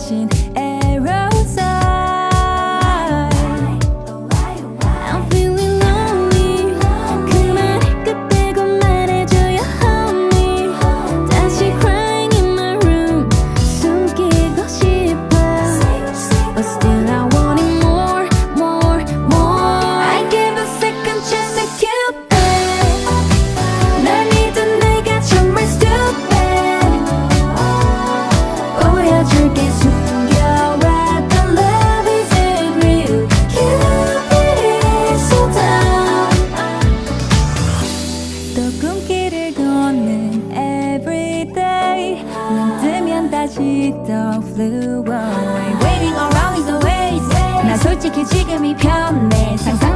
멈춘 aerosol. I'm feeling lonely. 그 말을 끝대고 말해줘요 honey. 다시 crying in my room. 숨기고 싶어. But still I want it more, more, more. I give a second chance to Cupid. 날 믿은 내가 정말 stupid. 보여줄게 숨겨왔던 love isn't real. Cupid is so dumb. 또 꿈길을 걷는 everyday. 눈 뜨면 다시 또 flew away. Waiting around is a waste. 나 솔직히 지금이 편해. 상상